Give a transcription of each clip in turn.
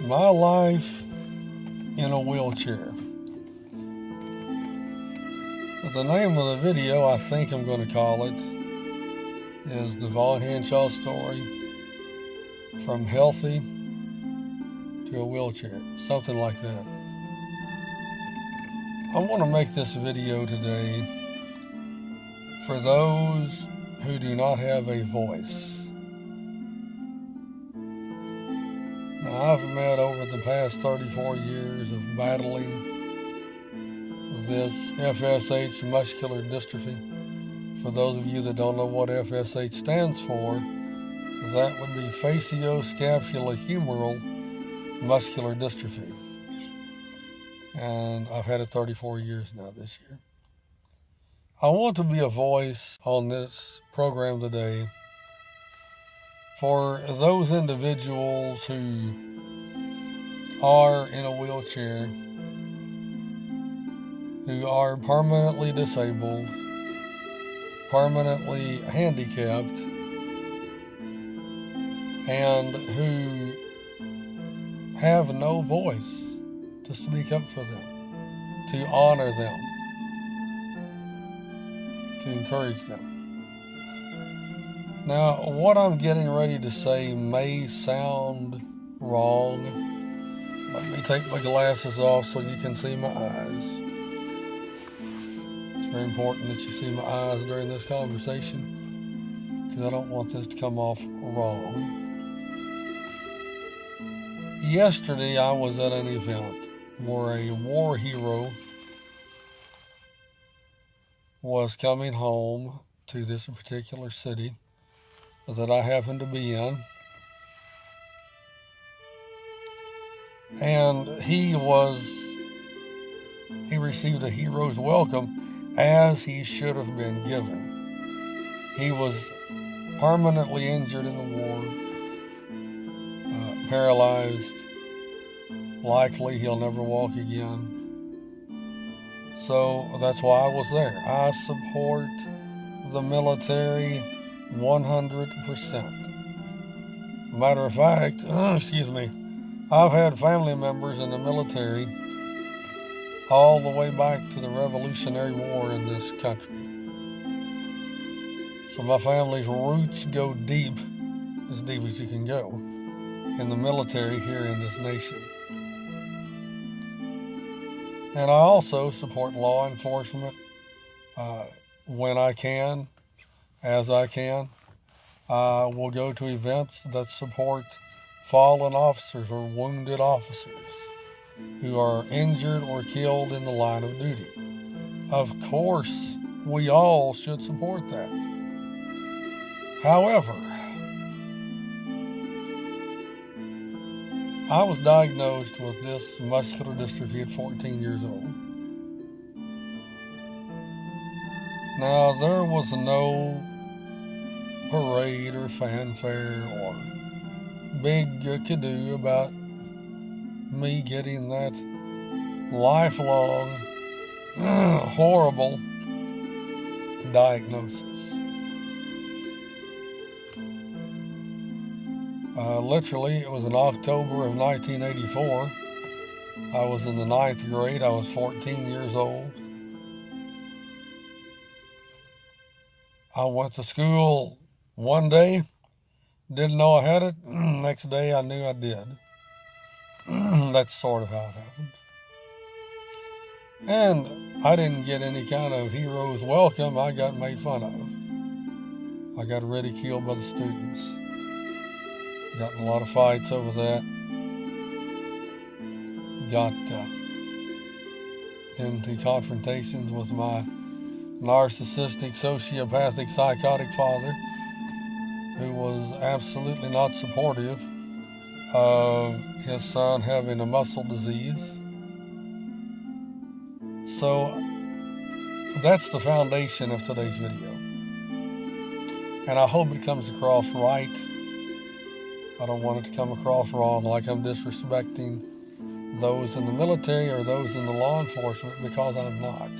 My life in a wheelchair. The name of the video, I think I'm going to call it, is the Hanshaw story from healthy to a wheelchair, something like that. I want to make this video today for those who do not have a voice. Now, I've met over the past 34 years of battling this FSH Muscular Dystrophy. For those of you that don't know what FSH stands for, that would be Fascioscapulahumeral Muscular Dystrophy. And I've had it 34 years now this year. I want to be a voice on this program today for those individuals who are in a wheelchair, who are permanently disabled, permanently handicapped, and who have no voice to speak up for them, to honor them, to encourage them. Now, what I'm getting ready to say may sound wrong. Let me take my glasses off so you can see my eyes. It's very important that you see my eyes during this conversation, because I don't want this to come off wrong. Yesterday, I was at an event where a war hero was coming home to this particular city that I happened to be in. And he received a hero's welcome, as he should have been given. He was permanently injured in the war, paralyzed. Likely he'll never walk again. So that's why I was there. I support the military 100%. Matter of fact, I've had family members in the military all the way back to the Revolutionary War in this country. So my family's roots go deep as you can go, in the military here in this nation. And I also support law enforcement when I can, as I can. I will go to events that support fallen officers or wounded officers who are injured or killed in the line of duty. Of course, we all should support that. However, I was diagnosed with this muscular dystrophy at 14 years old. Now, there was no parade or fanfare or big to-do about me getting that lifelong, horrible diagnosis. Literally, it was in October of 1984. I was in the 9th grade. I was 14 years old. I went to school one day, didn't know I had it. Next day, I knew I did. That's sort of how it happened. And I didn't get any kind of hero's welcome. I got made fun of. I got ridiculed by the students. Got in a lot of fights over that. Got into confrontations with my narcissistic, sociopathic, psychotic father, who was absolutely not supportive of his son having a muscle disease. So that's the foundation of today's video. And I hope it comes across right. I don't want it to come across wrong, like I'm disrespecting those in the military or those in the law enforcement, because I'm not.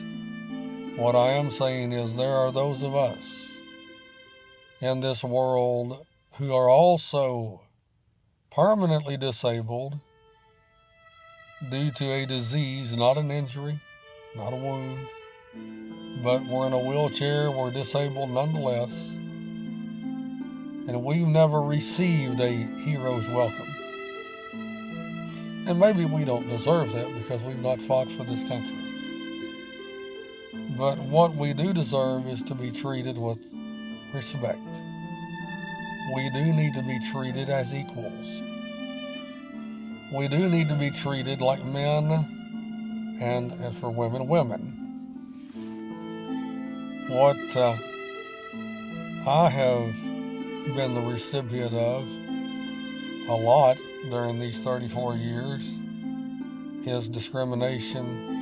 What I am saying is there are those of us in this world who are also permanently disabled, due to a disease, not an injury, not a wound, but we're in a wheelchair, we're disabled nonetheless, and we've never received a hero's welcome. And maybe we don't deserve that because we've not fought for this country. But what we do deserve is to be treated with respect. We do need to be treated as equals. We do need to be treated like men, and for women, women. What I have been the recipient of a lot during these 34 years is discrimination,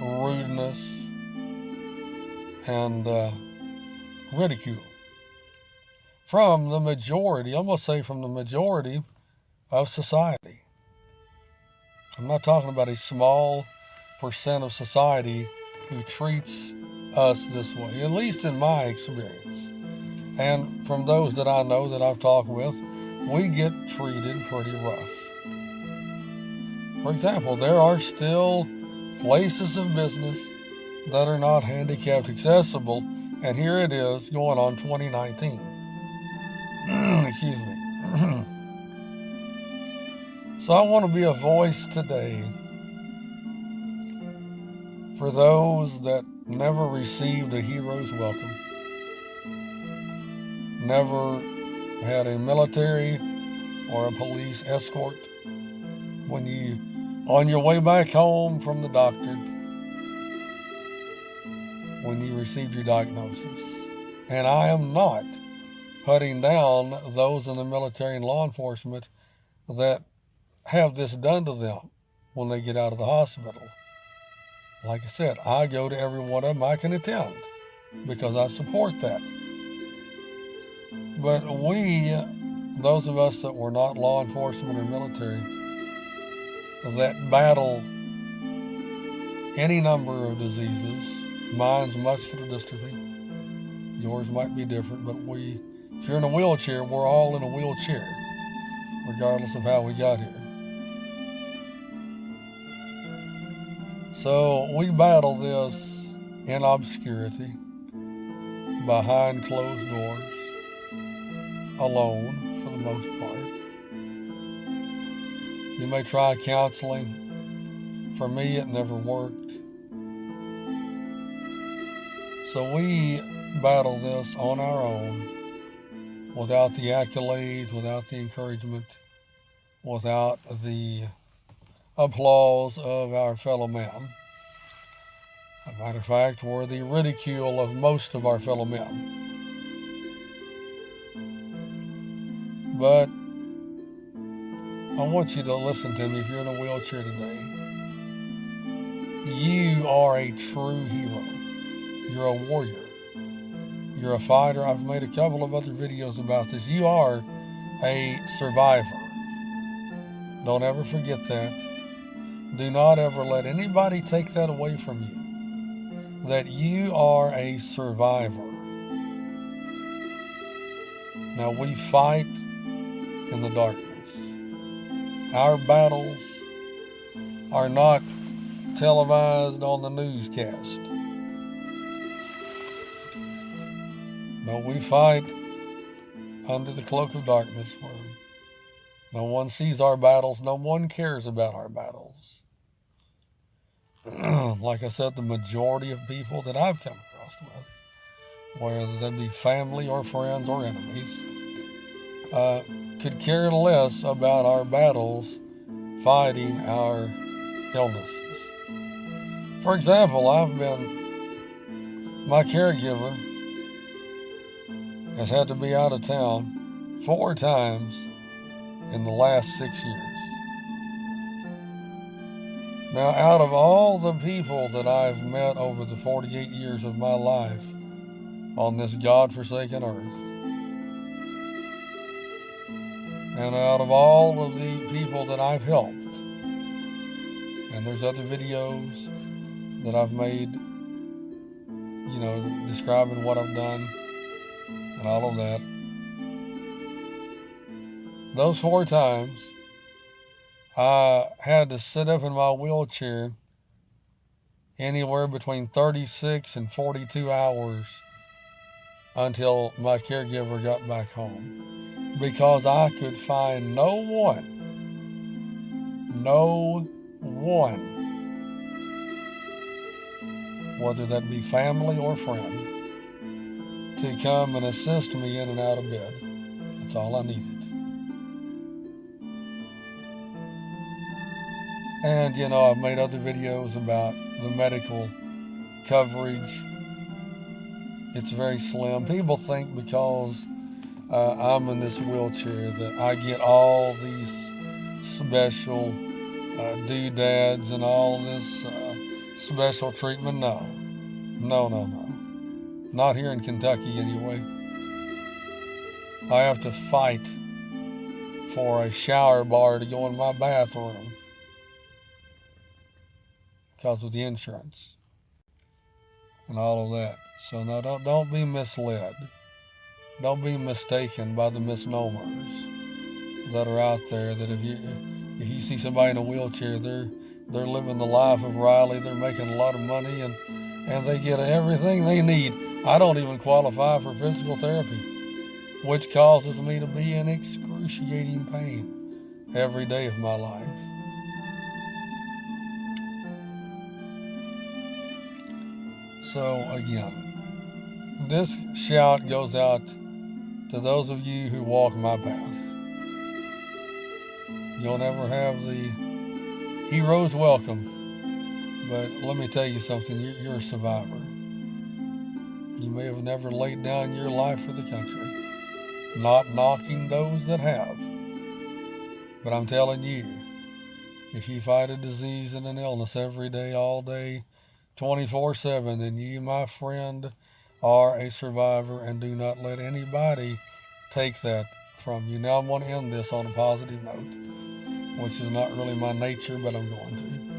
rudeness, and ridicule from the majority, I'm going to say from the majority of society. I'm not talking about a small percent of society who treats us this way, at least in my experience. And from those that I know that I've talked with, we get treated pretty rough. For example, there are still places of business that are not handicapped accessible, and here it is going on 2019. Excuse me. So I want to be a voice today for those that never received a hero's welcome, never had a military or a police escort when you on your way back home from the doctor, when you received your diagnosis. And I am not putting down those in the military and law enforcement that have this done to them when they get out of the hospital. Like I said, I go to every one of them I can attend because I support that. But we, those of us that were not law enforcement or military, that battle any number of diseases, mine's muscular dystrophy, yours might be different, but if you're in a wheelchair, we're all in a wheelchair, regardless of how we got here. So we battle this in obscurity, behind closed doors, alone for the most part. You may try counseling. For me, it never worked. So we battle this on our own, without the accolades, without the encouragement, without the applause of our fellow men. As a matter of fact, we're the ridicule of most of our fellow men. But I want you to listen to me. If you're in a wheelchair today, you are a true hero. You're a warrior. You're a fighter. I've made a couple of other videos about this. You are a survivor. Don't ever forget that. Do not ever let anybody take that away from you. That you are a survivor. Now we fight in the darkness. Our battles are not televised on the newscast. No, we fight under the cloak of darkness where no one sees our battles, no one cares about our battles. Like I said, the majority of people that I've come across with, whether they be family or friends or enemies, could care less about our battles fighting our illnesses. For example, my caregiver has had to be out of town 4 times in the last 6 years. Now, out of all the people that I've met over the 48 years of my life on this God-forsaken earth, and out of all of the people that I've helped, and there's other videos that I've made, describing what I've done and all of that, those 4 times, I had to sit up in my wheelchair anywhere between 36 and 42 hours until my caregiver got back home, because I could find no one, whether that be family or friend, to come and assist me in and out of bed. That's all I needed. And, I've made other videos about the medical coverage. It's very slim. People think because I'm in this wheelchair that I get all these special doodads and all this special treatment. No. Not here in Kentucky anyway. I have to fight for a shower bar to go in my bathroom because of the insurance and all of that. So no, don't be misled. Don't be mistaken by the misnomers that are out there. That if you see somebody in a wheelchair, they're living the life of Riley. They're making a lot of money and they get everything they need. I don't even qualify for physical therapy, which causes me to be in excruciating pain every day of my life. So again, this shout goes out to those of you who walk my path. You'll never have the hero's welcome, but let me tell you something, you're a survivor. You may have never laid down your life for the country, not knocking those that have, but I'm telling you, if you fight a disease and an illness every day, all day, 24/7, then you, my friend, are a survivor, and do not let anybody take that from you. Now I'm going to end this on a positive note, which is not really my nature, but I'm going to.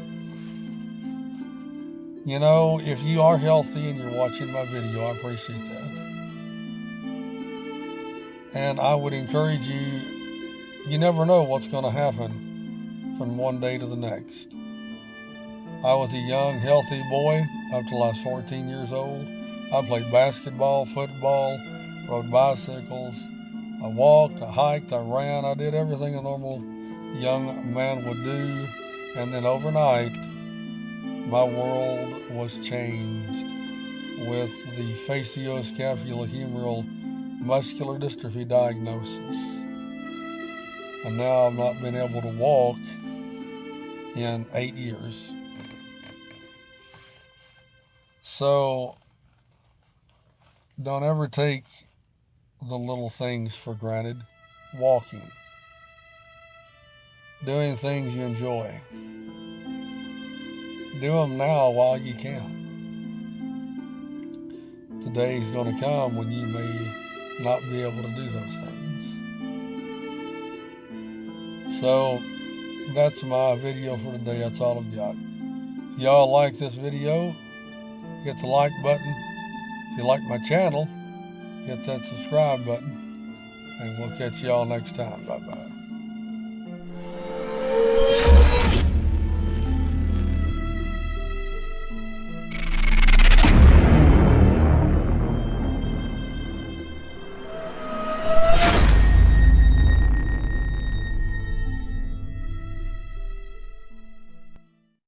If you are healthy and you're watching my video, I appreciate that. And I would encourage you never know what's going to happen from one day to the next. I was a young, healthy boy up till I was 14 years old. I played basketball, football, rode bicycles. I walked, I hiked, I ran. I did everything a normal young man would do. And then overnight, my world was changed with the Fascioscapulahumeral Muscular Dystrophy diagnosis. And now I've not been able to walk in 8 years. So don't ever take the little things for granted. Walking, doing things you enjoy. Do them now while you can. The day is going to come when you may not be able to do those things. So that's my video for today. That's all I've got. If y'all like this video, hit the like button. If you like my channel, hit that subscribe button. And we'll catch y'all next time. Bye-bye.